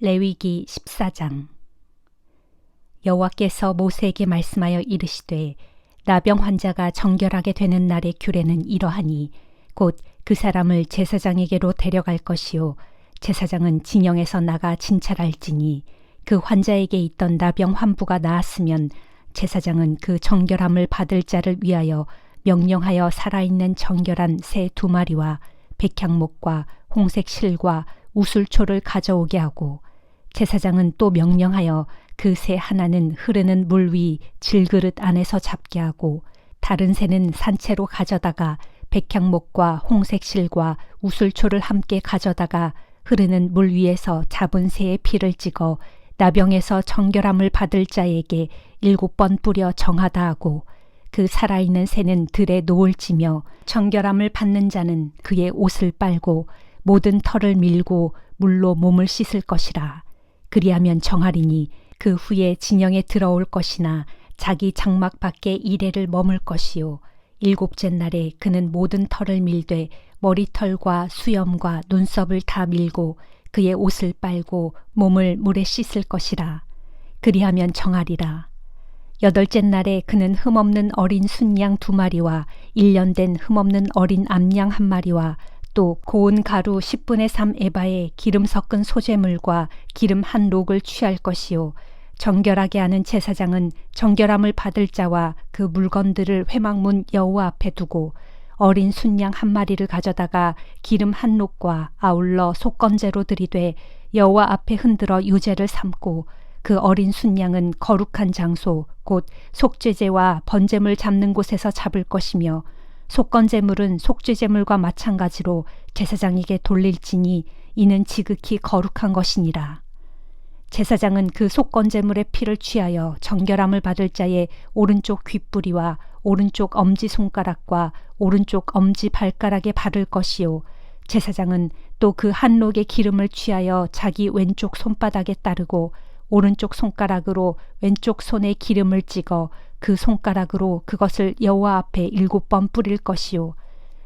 레위기 14장. 여호와께서 모세에게 말씀하여 이르시되 나병 환자가 정결하게 되는 날의 규례는 이러하니 곧 그 사람을 제사장에게로 데려갈 것이요 제사장은 진영에서 나가 진찰할지니 그 환자에게 있던 나병 환부가 나았으면 제사장은 그 정결함을 받을 자를 위하여 명령하여 살아있는 정결한 새 2마리와 백향목과 홍색 실과 우슬초를 가져오게 하고 제사장은 또 명령하여 그 새 하나는 흐르는 물 위 질그릇 안에서 잡게 하고 다른 새는 산채로 가져다가 백향목과 홍색 실과 우슬초를 함께 가져다가 흐르는 물 위에서 잡은 새의 피를 찍어 나병에서 정결함을 받을 자에게 7번 뿌려 정하다 하고 그 살아있는 새는 들에 노을 지며 정결함을 받는 자는 그의 옷을 빨고 모든 털을 밀고 물로 몸을 씻을 것이라. 그리하면 정하리니 그 후에 진영에 들어올 것이나 자기 장막 밖에 이레를 머물 것이요 7째 날에 그는 모든 털을 밀되 머리털과 수염과 눈썹을 다 밀고 그의 옷을 빨고 몸을 물에 씻을 것이라. 그리하면 정하리라. 8째 날에 그는 흠없는 어린 순양 2마리와 1년 된 흠없는 어린 암양 1마리와 또 고운 가루 10분의 3 에바에 기름 섞은 소재물과 기름 1록을 취할 것이요 정결하게 하는 제사장은 정결함을 받을 자와 그 물건들을 회막문 여호와 앞에 두고 어린 순양 1마리를 가져다가 기름 1록과 아울러 속건제로 드리되 여호와 앞에 흔들어 유제를 삼고 그 어린 순양은 거룩한 장소 곧 속죄제와 번제물 잡는 곳에서 잡을 것이며 속건제물은 속죄제물과 마찬가지로 제사장에게 돌릴지니 이는 지극히 거룩한 것이니라. 제사장은 그 속건제물의 피를 취하여 정결함을 받을 자의 오른쪽 귓뿌리와 오른쪽 엄지손가락과 오른쪽 엄지발가락에 바를 것이요 제사장은 또 그 1록의 기름을 취하여 자기 왼쪽 손바닥에 따르고 오른쪽 손가락으로 왼쪽 손에 기름을 찍어 그 손가락으로 그것을 여호와 앞에 7번 뿌릴 것이요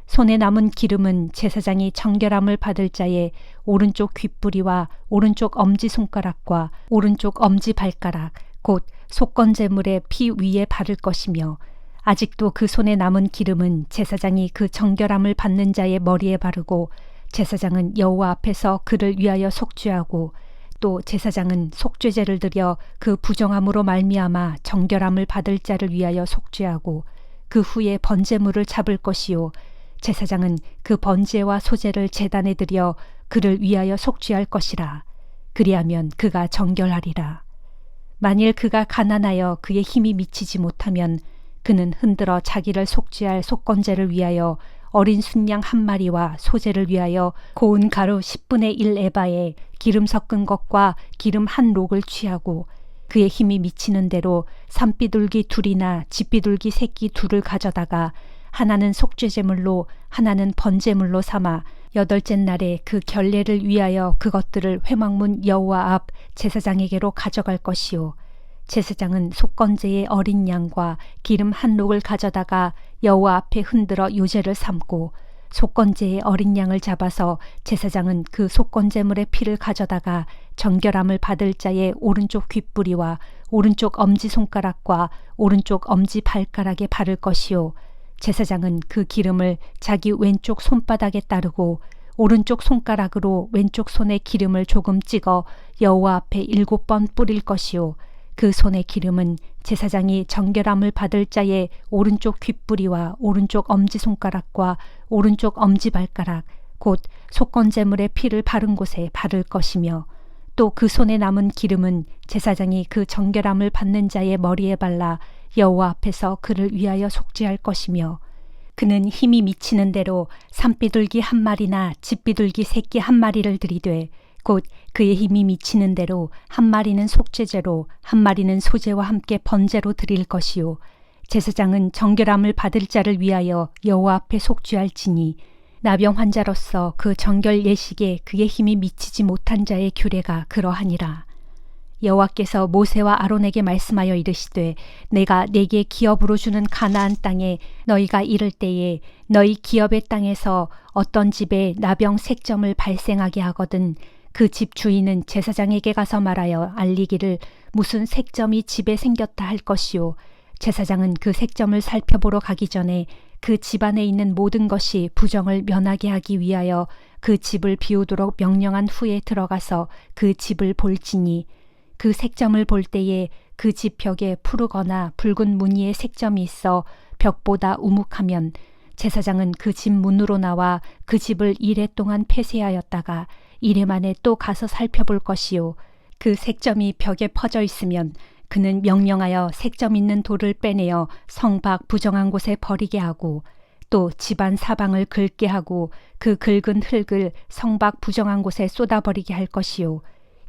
손에 남은 기름은 제사장이 정결함을 받을 자의 오른쪽 귓뿌리와 오른쪽 엄지손가락과 오른쪽 엄지발가락 곧 속건제물의 피 위에 바를 것이며 아직도 그 손에 남은 기름은 제사장이 그 정결함을 받는 자의 머리에 바르고 제사장은 여호와 앞에서 그를 위하여 속죄하고 또 제사장은 속죄제를 드려 그 부정함으로 말미암아 정결함을 받을 자를 위하여 속죄하고 그 후에 번제물을 잡을 것이요 제사장은 그 번제와 소제를 제단에 드려 그를 위하여 속죄할 것이라. 그리하면 그가 정결하리라. 만일 그가 가난하여 그의 힘이 미치지 못하면 그는 흔들어 자기를 속죄할 속건제를 위하여 어린 순양 1마리와 소제를 위하여 고운 가루 10분의 1 에바에 기름 섞은 것과 기름 1록을 취하고 그의 힘이 미치는 대로 산비둘기 2이나 집비둘기 새끼 2를 가져다가 하나는 속죄제물로 하나는 번제물로 삼아 8째 날에 그 결례를 위하여 그것들을 회막문 여호와 앞 제사장에게로 가져갈 것이요 제사장은 속건제의 어린 양과 기름 1록을 가져다가 여호와 앞에 흔들어 유제를 삼고 속건제의 어린 양을 잡아서 제사장은 그 속건제물의 피를 가져다가 정결함을 받을 자의 오른쪽 귓뿌리와 오른쪽 엄지손가락과 오른쪽 엄지발가락에 바를 것이요 제사장은 그 기름을 자기 왼쪽 손바닥에 따르고 오른쪽 손가락으로 왼쪽 손에 기름을 조금 찍어 여호와 앞에 7번 뿌릴 것이요 그 손의 기름은 제사장이 정결함을 받을 자의 오른쪽 귓뿌리와 오른쪽 엄지손가락과 오른쪽 엄지발가락 곧 속건제물의 피를 바른 곳에 바를 것이며 또 그 손에 남은 기름은 제사장이 그 정결함을 받는 자의 머리에 발라 여호와 앞에서 그를 위하여 속죄할 것이며 그는 힘이 미치는 대로 산비둘기 1마리나 집비둘기 새끼 1마리를 들이되 곧 그의 힘이 미치는 대로 1마리는 속죄제로 1마리는 소제와 함께 번제로 드릴 것이요 제사장은 정결함을 받을 자를 위하여 여호와 앞에 속죄할지니 나병 환자로서 그 정결 예식에 그의 힘이 미치지 못한 자의 규례가 그러하니라. 여호와께서 모세와 아론에게 말씀하여 이르시되 내가 네게 기업으로 주는 가나안 땅에 너희가 이를 때에 너희 기업의 땅에서 어떤 집에 나병 색점을 발생하게 하거든 그 집 주인은 제사장에게 가서 말하여 알리기를 무슨 색점이 집에 생겼다 할 것이요 제사장은 그 색점을 살펴보러 가기 전에 그 집안에 있는 모든 것이 부정을 면하게 하기 위하여 그 집을 비우도록 명령한 후에 들어가서 그 집을 볼지니 그 색점을 볼 때에 그 집 벽에 푸르거나 붉은 무늬의 색점이 있어 벽보다 우묵하면 제사장은 그 집 문으로 나와 그 집을 이레 동안 폐쇄하였다가 이레 만에 또 가서 살펴볼 것이요 그 색점이 벽에 퍼져 있으면 그는 명령하여 색점 있는 돌을 빼내어 성 밖 부정한 곳에 버리게 하고 또 집안 사방을 긁게 하고 그 긁은 흙을 성 밖 부정한 곳에 쏟아버리게 할 것이요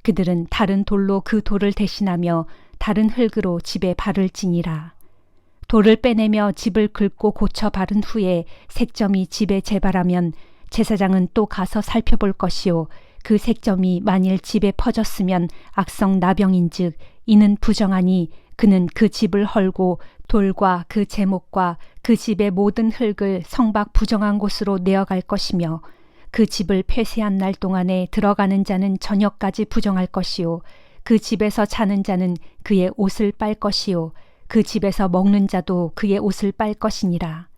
그들은 다른 돌로 그 돌을 대신하며 다른 흙으로 집에 바를지니라. 돌을 빼내며 집을 긁고 고쳐 바른 후에 색점이 집에 재발하면 제사장은 또 가서 살펴볼 것이요 그 색점이 만일 집에 퍼졌으면 악성 나병인즉 이는 부정하니 그는 그 집을 헐고 돌과 그 제목과 그 집의 모든 흙을 성 밖 부정한 곳으로 내어갈 것이며 그 집을 폐쇄한 날 동안에 들어가는 자는 저녁까지 부정할 것이요 그 집에서 자는 자는 그의 옷을 빨 것이요 그 집에서 먹는 자도 그의 옷을 빨 것이니라.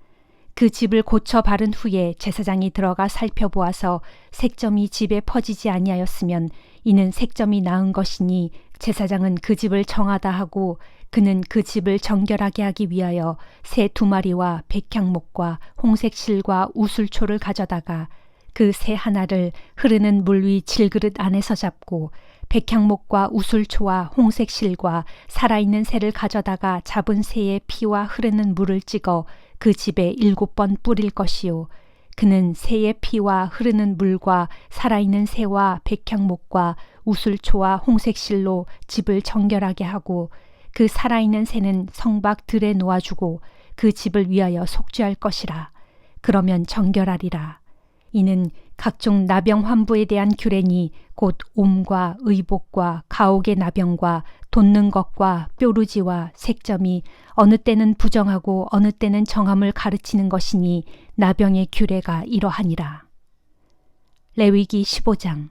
그 집을 고쳐 바른 후에 제사장이 들어가 살펴보아서 색점이 집에 퍼지지 아니하였으면 이는 색점이 나은 것이니 제사장은 그 집을 정하다 하고 그는 그 집을 정결하게 하기 위하여 새 2마리와 백향목과 홍색 실과 우슬초를 가져다가 그 새 하나를 흐르는 물 위 질그릇 안에서 잡고 백향목과 우슬초와 홍색 실과 살아있는 새를 가져다가 잡은 새의 피와 흐르는 물을 찍어 그 집에 7번 뿌릴 것이요 그는 새의 피와 흐르는 물과 살아있는 새와 백향목과 우슬초와 홍색 실로 집을 정결하게 하고 그 살아있는 새는 성 밖 들에 놓아주고 그 집을 위하여 속죄할 것이라. 그러면 정결하리라. 이는 각종 나병 환부에 대한 규례니 곧 옴과 의복과 가옥의 나병과 돋는 것과 뾰루지와 색점이 어느 때는 부정하고 어느 때는 정함을 가르치는 것이니 나병의 규례가 이러하니라. 레위기 15장.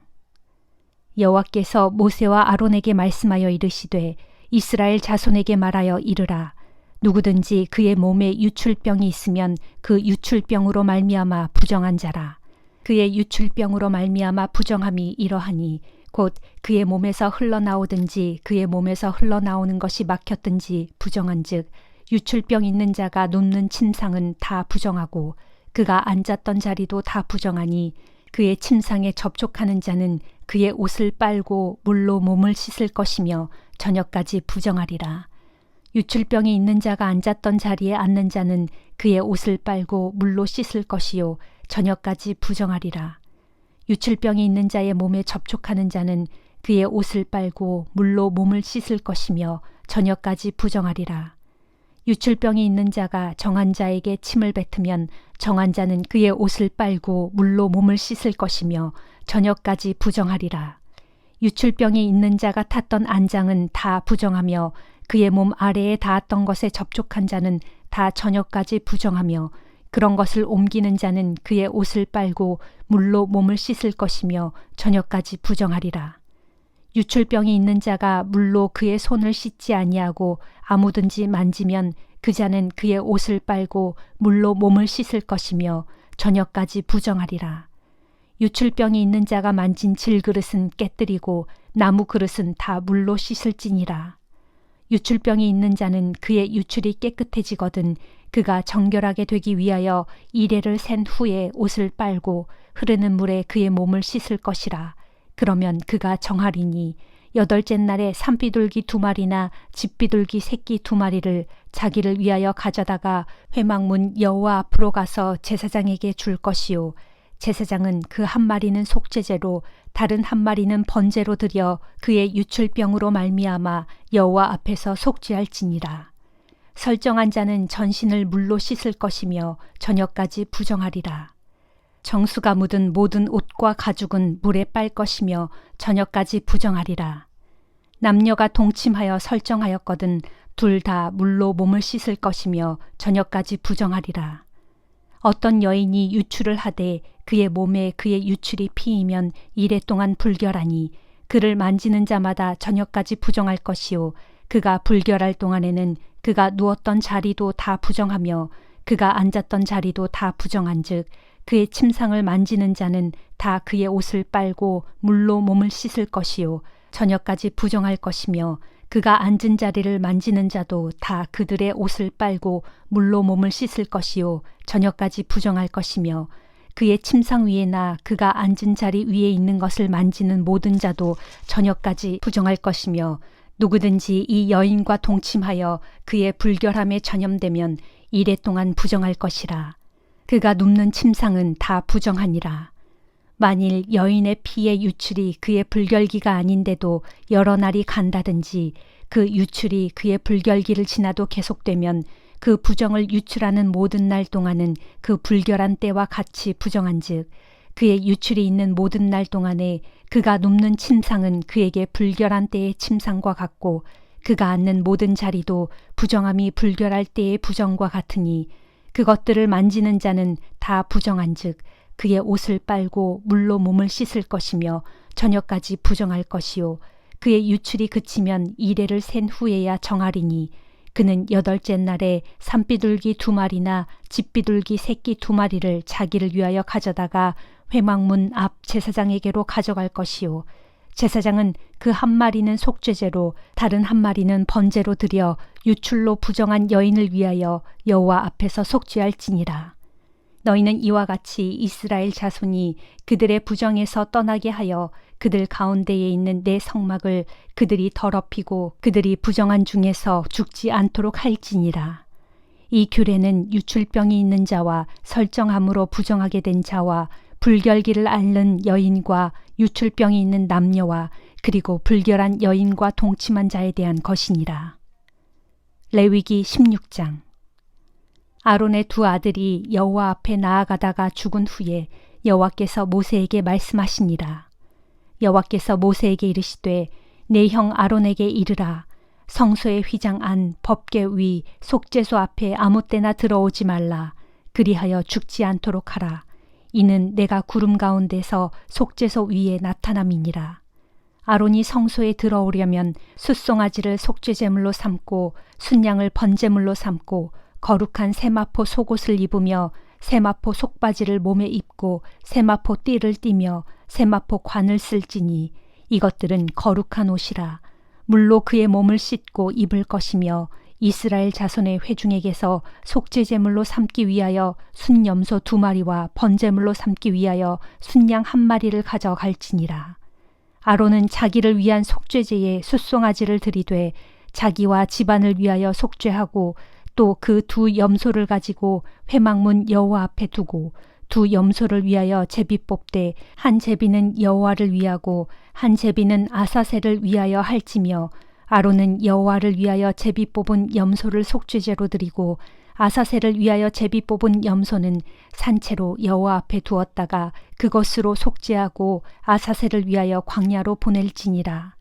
여호와께서 모세와 아론에게 말씀하여 이르시되 이스라엘 자손에게 말하여 이르라. 누구든지 그의 몸에 유출병이 있으면 그 유출병으로 말미암아 부정한 자라. 그의 유출병으로 말미암아 부정함이 이러하니 곧 그의 몸에서 흘러나오든지 그의 몸에서 흘러나오는 것이 막혔든지 부정한즉 유출병 있는 자가 눕는 침상은 다 부정하고 그가 앉았던 자리도 다 부정하니 그의 침상에 접촉하는 자는 그의 옷을 빨고 물로 몸을 씻을 것이며 저녁까지 부정하리라. 유출병이 있는 자가 앉았던 자리에 앉는 자는 그의 옷을 빨고 물로 씻을 것이요 저녁까지 부정하리라. 유출병이 있는 자의 몸에 접촉하는 자는 그의 옷을 빨고 물로 몸을 씻을 것이며 저녁까지 부정하리라. 유출병이 있는 자가 정한 자에게 침을 뱉으면 정한 자는 그의 옷을 빨고 물로 몸을 씻을 것이며 저녁까지 부정하리라. 유출병이 있는 자가 탔던 안장은 다 부정하며 그의 몸 아래에 닿았던 것에 접촉한 자는 다 저녁까지 부정하며 그런 것을 옮기는 자는 그의 옷을 빨고 물로 몸을 씻을 것이며 저녁까지 부정하리라. 유출병이 있는 자가 물로 그의 손을 씻지 아니하고 아무든지 만지면 그 자는 그의 옷을 빨고 물로 몸을 씻을 것이며 저녁까지 부정하리라. 유출병이 있는 자가 만진 질그릇은 깨뜨리고 나무 그릇은 다 물로 씻을지니라. 유출병이 있는 자는 그의 유출이 깨끗해지거든 그가 정결하게 되기 위하여 이레를 센 후에 옷을 빨고 흐르는 물에 그의 몸을 씻을 것이라. 그러면 그가 정하리니 8째 날에 산비둘기 2마리나 집비둘기 새끼 2마리를 자기를 위하여 가져다가 회막문 여호와 앞으로 가서 제사장에게 줄 것이요 제사장은 그 1마리는 속죄제로 다른 1마리는 번제로 드려 그의 유출병으로 말미암아 여호와 앞에서 속죄할지니라. 설정한 자는 전신을 물로 씻을 것이며 저녁까지 부정하리라. 정수가 묻은 모든 옷과 가죽은 물에 빨 것이며 저녁까지 부정하리라. 남녀가 동침하여 설정하였거든 둘 다 물로 몸을 씻을 것이며 저녁까지 부정하리라. 어떤 여인이 유출을 하되 그의 몸에 그의 유출이 피이면 이레 동안 불결하니 그를 만지는 자마다 저녁까지 부정할 것이요 그가 불결할 동안에는 그가 누웠던 자리도 다 부정하며 그가 앉았던 자리도 다 부정한즉 그의 침상을 만지는 자는 다 그의 옷을 빨고 물로 몸을 씻을 것이요 저녁까지 부정할 것이며 그가 앉은 자리를 만지는 자도 다 그들의 옷을 빨고 물로 몸을 씻을 것이요 저녁까지 부정할 것이며 그의 침상 위에나 그가 앉은 자리 위에 있는 것을 만지는 모든 자도 저녁까지 부정할 것이며 누구든지 이 여인과 동침하여 그의 불결함에 전염되면 이레 동안 부정할 것이라. 그가 눕는 침상은 다 부정하니라. 만일 여인의 피의 유출이 그의 불결기가 아닌데도 여러 날이 간다든지 그 유출이 그의 불결기를 지나도 계속되면 그 부정을 유출하는 모든 날 동안은 그 불결한 때와 같이 부정한즉 그의 유출이 있는 모든 날 동안에 그가 눕는 침상은 그에게 불결한 때의 침상과 같고 그가 앉는 모든 자리도 부정함이 불결할 때의 부정과 같으니 그것들을 만지는 자는 다 부정한즉 그의 옷을 빨고 물로 몸을 씻을 것이며 저녁까지 부정할 것이요 그의 유출이 그치면 이레를 센 후에야 정하리니 그는 8째 날에 산비둘기 2마리나 집비둘기 새끼 2마리를 자기를 위하여 가져다가 회막문 앞 제사장에게로 가져갈 것이요 제사장은 그 1마리는 속죄제로 다른 1마리는 번제로 드려 유출로 부정한 여인을 위하여 여호와 앞에서 속죄할지니라. 너희는 이와 같이 이스라엘 자손이 그들의 부정에서 떠나게 하여 그들 가운데에 있는 내 성막을 그들이 더럽히고 그들이 부정한 중에서 죽지 않도록 할지니라. 이 규례는 유출병이 있는 자와 설정함으로 부정하게 된 자와 불결기를 앓는 여인과 유출병이 있는 남녀와 그리고 불결한 여인과 동침한 자에 대한 것이니라. 레위기 16장. 아론의 2 아들이 여호와 앞에 나아가다가 죽은 후에 여호와께서 모세에게 말씀하시니라. 여호와께서 모세에게 이르시되 내 형 아론에게 이르라. 성소의 휘장 안 법궤 위 속죄소 앞에 아무 때나 들어오지 말라. 그리하여 죽지 않도록 하라. 이는 내가 구름 가운데서 속죄소 위에 나타남이니라. 아론이 성소에 들어오려면 숫송아지를 속죄제물로 삼고 순양을 번제물로 삼고 거룩한 세마포 속옷을 입으며 세마포 속바지를 몸에 입고 세마포 띠를 띠며 세마포 관을 쓸지니 이것들은 거룩한 옷이라. 물로 그의 몸을 씻고 입을 것이며 이스라엘 자손의 회중에게서 속죄제물로 삼기 위하여 순염소 2마리와 번제물로 삼기 위하여 순양 1마리를 가져갈지니라. 아론은 자기를 위한 속죄제에 숫송아지를 들이되 자기와 집안을 위하여 속죄하고 또 그 2 염소를 가지고 회막문 여호와 앞에 두고 2 염소를 위하여 제비 뽑되 한 제비는 여호와를 위하고 한 제비는 아사셀을 위하여 할지며 아론은 여호와를 위하여 제비 뽑은 염소를 속죄제로 드리고 아사셀을 위하여 제비 뽑은 염소는 산채로 여호와 앞에 두었다가 그것으로 속죄하고 아사셀을 위하여 광야로 보낼지니라.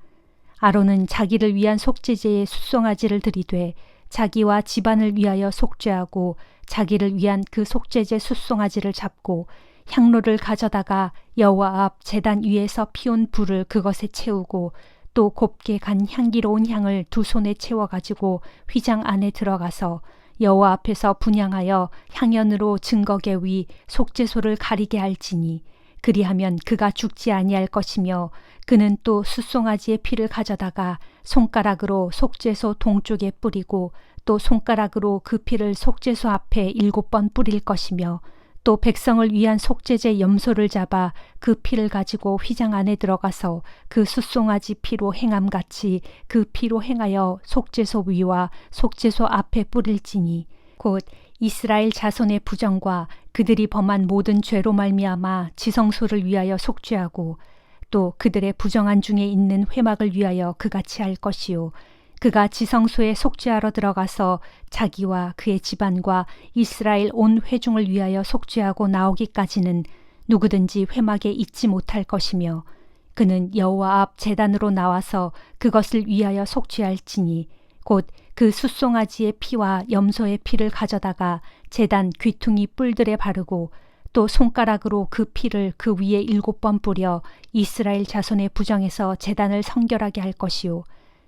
아론은 자기를 위한 속죄제에 숫송아지를 들이되 자기와 집안을 위하여 속죄하고 자기를 위한 그 속죄제 숫송아지를 잡고 향로를 가져다가 여호와 앞 제단 위에서 피운 불을 그것에 채우고 또 곱게 간 향기로운 향을 2 손에 채워가지고 휘장 안에 들어가서 여호와 앞에서 분향하여 향연으로 증거계 위 속죄소를 가리게 할지니 그리하면 그가 죽지 아니할 것이며 그는 또 숫송아지의 피를 가져다가 손가락으로 속죄소 동쪽에 뿌리고 또 손가락으로 그 피를 속죄소 앞에 7번 뿌릴 것이며 또 백성을 위한 속죄제 염소를 잡아 그 피를 가지고 휘장 안에 들어가서 그 숫송아지 피로 행함같이 그 피로 행하여 속죄소 위와 속죄소 앞에 뿌릴지니 곧 이스라엘 자손의 부정과 그들이 범한 모든 죄로 말미암아 지성소를 위하여 속죄하고 또 그들의 부정한 중에 있는 회막을 위하여 그같이 할 것이요 그가 지성소에 속죄하러 들어가서 자기와 그의 집안과 이스라엘 온 회중을 위하여 속죄하고 나오기까지는 누구든지 회막에 있지 못할 것이며 그는 여호와 앞 제단으로 나와서 그것을 위하여 속죄할지니 곧 그 숫송아지의 피와 염소의 피를 가져다가 제단 귀퉁이 뿔들에 바르고 또 손가락으로 그 피를 그 위에 7번 뿌려 이스라엘 자손의 부정에서 제단을 성결하게 할 것이요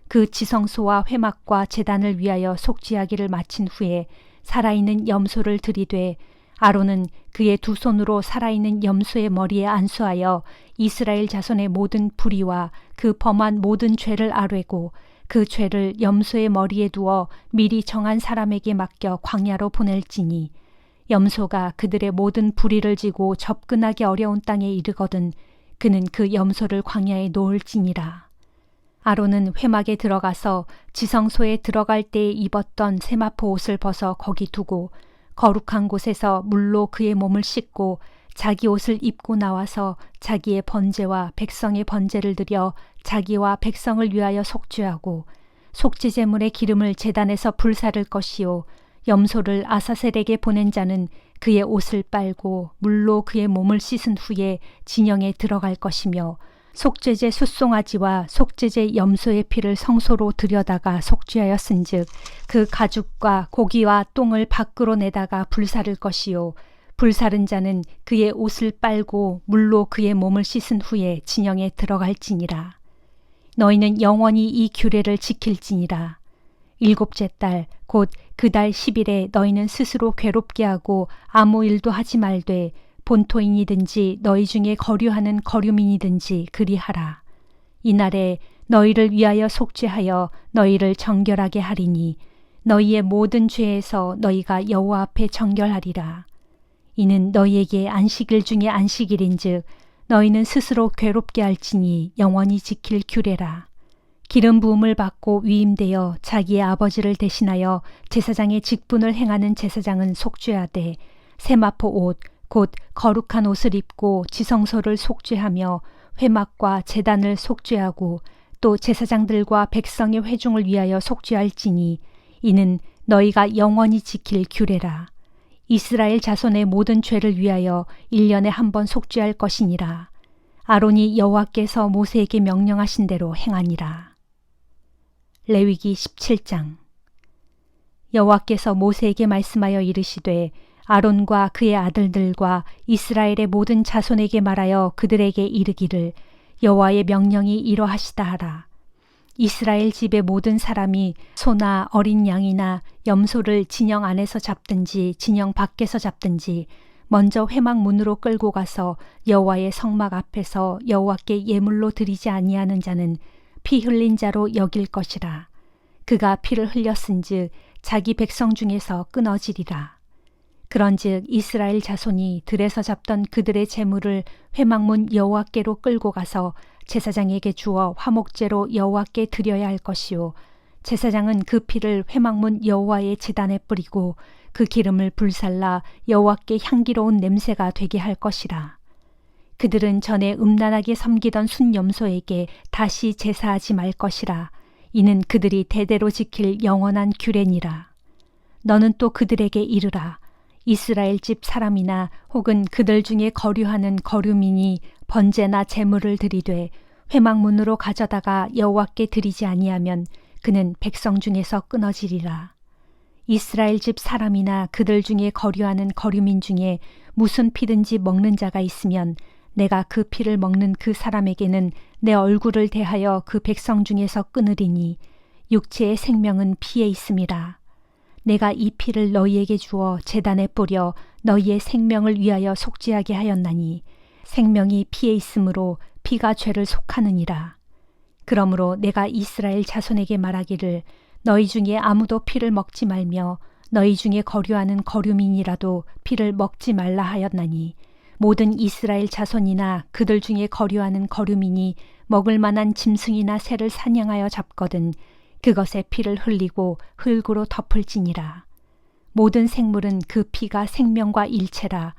그 지성소와 회막과 제단을 위하여 속죄하기를 마친 후에 살아있는 염소를 들이되 아론은 그의 두 손으로 살아있는 염소의 머리에 안수하여 이스라엘 자손의 모든 불의와 그 범한 모든 죄를 아뢰고 그 죄를 염소의 머리에 두어 미리 정한 사람에게 맡겨 광야로 보낼지니 염소가 그들의 모든 불의를 지고 접근하기 어려운 땅에 이르거든 그는 그 염소를 광야에 놓을지니라. 아론은 회막에 들어가서 지성소에 들어갈 때에 입었던 세마포 옷을 벗어 거기 두고 거룩한 곳에서 물로 그의 몸을 씻고 자기 옷을 입고 나와서 자기의 번제와 백성의 번제를 드려 자기와 백성을 위하여 속죄하고 속죄 제물의 기름을 제단에서 불사를 것이요 염소를 아사셀에게 보낸 자는 그의 옷을 빨고 물로 그의 몸을 씻은 후에 진영에 들어갈 것이며 속죄제 숫송아지와 속죄제 염소의 피를 성소로 들여다가 속죄하였은즉 그 가죽과 고기와 똥을 밖으로 내다가 불사를 것이요 불사른 자는 그의 옷을 빨고 물로 그의 몸을 씻은 후에 진영에 들어갈지니라. 너희는 영원히 이 규례를 지킬지니라. 7째 달 곧 그 달 10일에 너희는 스스로 괴롭게 하고 아무 일도 하지 말되 본토인이든지 너희 중에 거류하는 거류민이든지 그리하라. 이날에 너희를 위하여 속죄하여 너희를 정결하게 하리니 너희의 모든 죄에서 너희가 여호와 앞에 정결하리라. 이는 너희에게 안식일 중에 안식일인즉 너희는 스스로 괴롭게 할지니 영원히 지킬 규례라. 기름 부음을 받고 위임되어 자기의 아버지를 대신하여 제사장의 직분을 행하는 제사장은 속죄하되 세마포 옷 곧 거룩한 옷을 입고 지성소를 속죄하며 회막과 제단을 속죄하고 또 제사장들과 백성의 회중을 위하여 속죄할지니 이는 너희가 영원히 지킬 규례라. 이스라엘 자손의 모든 죄를 위하여 1년에 한 번 속죄할 것이니라. 아론이 여호와께서 모세에게 명령하신 대로 행하니라. 레위기 17장. 여호와께서 모세에게 말씀하여 이르시되 아론과 그의 아들들과 이스라엘의 모든 자손에게 말하여 그들에게 이르기를 여호와의 명령이 이러하시다 하라. 이스라엘 집의 모든 사람이 소나 어린 양이나 염소를 진영 안에서 잡든지 진영 밖에서 잡든지 먼저 회막 문으로 끌고 가서 여호와의 성막 앞에서 여호와께 예물로 드리지 아니하는 자는 피 흘린 자로 여길 것이라. 그가 피를 흘렸은즉 자기 백성 중에서 끊어지리라. 그런즉 이스라엘 자손이 들에서 잡던 그들의 재물을 회막문 여호와께로 끌고 가서 제사장에게 주어 화목제로 여호와께 드려야 할 것이요 제사장은 그 피를 회막문 여호와의 제단에 뿌리고 그 기름을 불살라 여호와께 향기로운 냄새가 되게 할 것이라. 그들은 전에 음란하게 섬기던 순염소에게 다시 제사하지 말 것이라. 이는 그들이 대대로 지킬 영원한 규례니라. 너는 또 그들에게 이르라. 이스라엘 집 사람이나 혹은 그들 중에 거류하는 거류민이 번제나 제물을 드리되 회막문으로 가져다가 여호와께 드리지 아니하면 그는 백성 중에서 끊어지리라. 이스라엘 집 사람이나 그들 중에 거류하는 거류민 중에 무슨 피든지 먹는 자가 있으면 내가 그 피를 먹는 그 사람에게는 내 얼굴을 대하여 그 백성 중에서 끊으리니 육체의 생명은 피에 있음이라. 내가 이 피를 너희에게 주어 제단에 뿌려 너희의 생명을 위하여 속죄하게 하였나니 생명이 피에 있으므로 피가 죄를 속하느니라. 그러므로 내가 이스라엘 자손에게 말하기를 너희 중에 아무도 피를 먹지 말며 너희 중에 거류하는 거류민이라도 피를 먹지 말라 하였나니 모든 이스라엘 자손이나 그들 중에 거류하는 거류민이 먹을 만한 짐승이나 새를 사냥하여 잡거든 그것의 피를 흘리고 흙으로 덮을지니라. 모든 생물은 그 피가 생명과 일체라.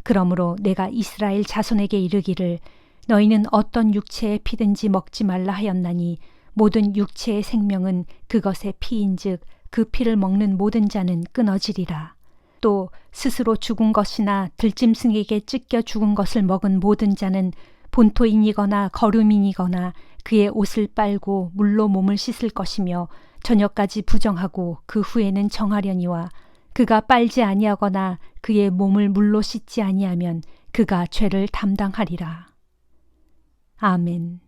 그러므로 내가 이스라엘 자손에게 이르기를 너희는 어떤 육체의 피든지 먹지 말라 하였나니 모든 육체의 생명은 그것의 피인즉 그 피를 먹는 모든 자는 끊어지리라. 또 스스로 죽은 것이나 들짐승에게 찢겨 죽은 것을 먹은 모든 자는 본토인이거나 거류민이거나 그의 옷을 빨고 물로 몸을 씻을 것이며 저녁까지 부정하고 그 후에는 정하려니와 그가 빨지 아니하거나 그의 몸을 물로 씻지 아니하면 그가 죄를 담당하리라. 아멘.